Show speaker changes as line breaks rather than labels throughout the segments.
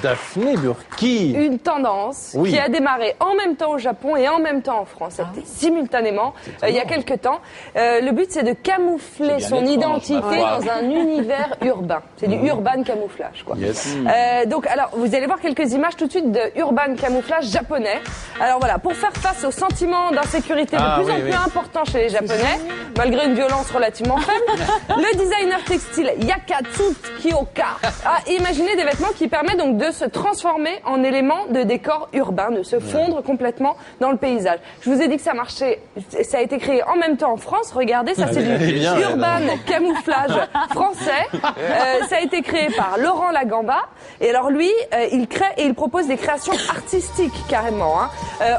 Daphné Burki.
Une tendance qui a démarré en même temps au Japon et en même temps en France. C'était simultanément il y a quelques temps. Le but, c'est de camoufler son identité dans un univers urbain. C'est du urban camouflage, quoi. Donc, alors, vous allez voir quelques images tout de suite de urban camouflage japonais. Alors voilà, pour faire face au sentiment d'insécurité de plus en plus important chez les Japonais, malgré une violence relativement faible, le designer textile Yakatsu Kyoka a imaginé des vêtements qui permettent donc de se transformer en éléments de décor urbain, de se fondre complètement dans le paysage. Je vous ai dit que ça marchait, ça a été créé en même temps en France. Regardez, ça c'est du urban camouflage français. Ça a été créé par Laurent Lagamba. Et alors lui, il crée et il propose des créations artistiques carrément, hein,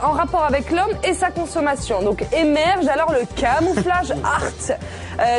en rapport avec l'homme et sa consommation. Donc émerge alors le camouflage art.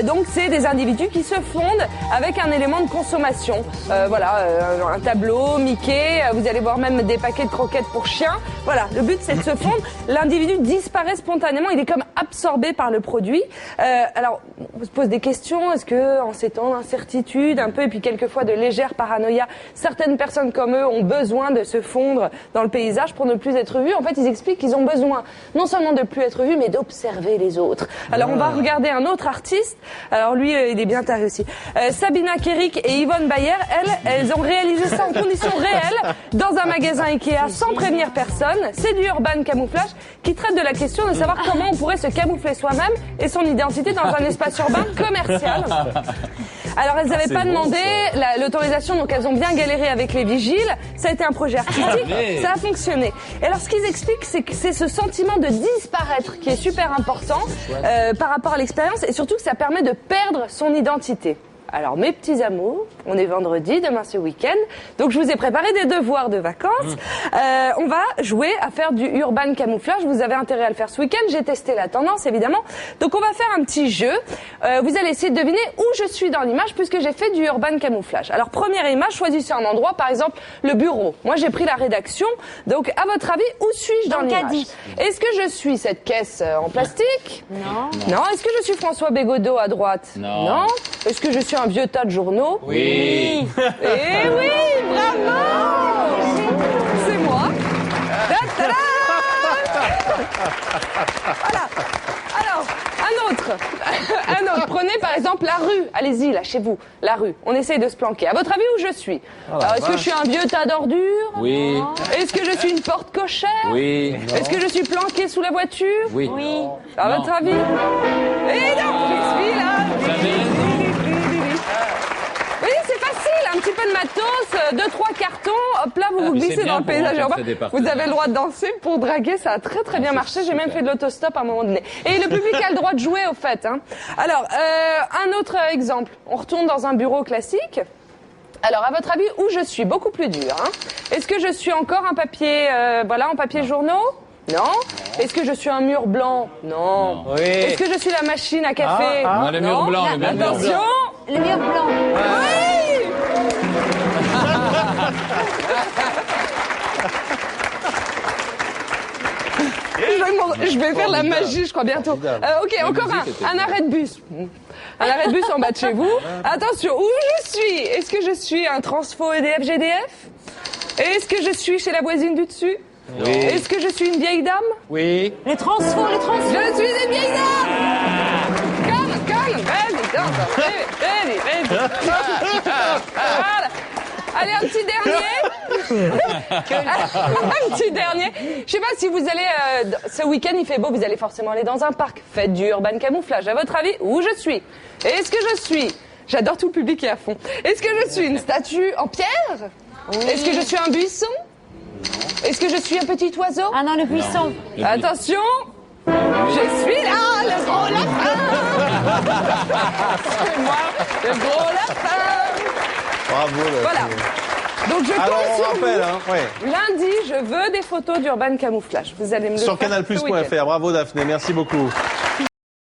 Donc c'est des individus qui se fondent avec un élément de consommation. Voilà, un tableau, Mickey, vous allez voir même des paquets de croquettes pour chiens. Voilà, le but c'est de se fondre. L'individu disparaît spontanément, il est comme absorbé par le produit. Alors, on se pose des questions, est-ce que en ces temps d'incertitude, un peu, et puis quelquefois de légère paranoïa, certaines personnes comme eux ont besoin de se fondre dans le paysage pour ne plus être vus. En fait, ils expliquent qu'ils ont besoin non seulement de plus être vus, mais d'observer les autres. Alors, on va regarder un autre artiste. Alors lui, il est bien taré aussi. Sabina Kerik et Yvonne Bayer, elles ont réalisé ça en conditions réelles dans un magasin Ikea sans prévenir personne. C'est du urban camouflage qui traite de la question de savoir comment on pourrait se camoufler soi-même et son identité dans un espace urbain commercial. Alors elles n'avaient pas demandé l'autorisation, donc elles ont bien galéré avec les vigiles. Ça a été un projet artistique, ça a fonctionné. Et alors ce qu'ils expliquent, c'est que c'est ce sentiment de disparaître qui est super important par rapport à l'expérience, et surtout que ça permet de perdre son identité. Alors mes petits amours, on est vendredi, demain c'est week-end, donc je vous ai préparé des devoirs de vacances. On va jouer à faire du urban camouflage, vous avez intérêt à le faire ce week-end, j'ai testé la tendance évidemment. Donc on va faire un petit jeu, vous allez essayer de deviner où je suis dans l'image puisque j'ai fait du urban camouflage. Alors première image, choisissez un endroit, par exemple le bureau. Moi j'ai pris la rédaction, donc à votre avis, où suis-je dans l'image? Est-ce que je suis cette caisse en plastique?
Non.
Non. Est-ce que je suis François Bégodeau à droite? Non. Est-ce que je suis un vieux tas de journaux?
Oui.
Eh oui, bravo! C'est moi. Ta-da! Voilà. Alors, un autre. Prenez par exemple la rue. Allez-y, là, chez vous. La rue. On essaye de se planquer. À votre avis, où je suis? Est-ce que je suis un vieux tas d'ordures?
Oui.
Est-ce que je suis une porte cochère?
Oui.
Est-ce que je suis planqué sous la voiture?
Oui.
À votre avis? Eh non, je suis là. Oui, c'est facile, un petit peu de matos, 2-3 cartons, hop là, vous vous glissez dans le paysage urbain. Vous avez le droit de danser pour draguer, ça a très très bien marché. J'ai même fait de l'autostop à un moment donné. Et le public a le droit de jouer au fait. Hein. Alors, un autre exemple. On retourne dans un bureau classique. Alors, à votre avis, où je suis? Beaucoup plus dur. Hein. Est-ce que je suis encore un papier, en papier journaux? Non. Est-ce que je suis un mur blanc? Non. Oui. Est-ce que je suis la machine à café?
Non, le mur blanc.
Attention.
Le mur blanc.
Oui. Je vais faire la magie, je crois, bientôt. Ok, encore un arrêt de bus. Un arrêt de bus en bas de chez vous. Attention, où je suis? Est-ce que je suis un transfo EDF GDF? Est-ce que je suis chez la voisine du dessus? Oui. Est-ce que je suis une vieille dame? Oui.
Les transfos.
Je suis une vieille dame. Calme, vas-y. Voilà. Allez, un petit dernier. Je sais pas si vous allez, ce week-end il fait beau, vous allez forcément aller dans un parc. Faites du urban camouflage. À votre avis, où je suis? Est-ce que je suis, j'adore tout le public qui est à fond. Est-ce que je suis une statue en pierre? Oui. Est-ce que je suis un buisson? Est-ce que je suis un petit oiseau?
Ah non, le buisson.
Attention, je suis là, le gros lapin. C'est moi, le gros lapin.
Bravo.
Voilà. Donc je compte sur vous.
Hein,
Lundi, je veux des photos d'urban camouflage. Vous allez me le
sur
faire
canalplus.fr. Bravo Daphné, merci beaucoup.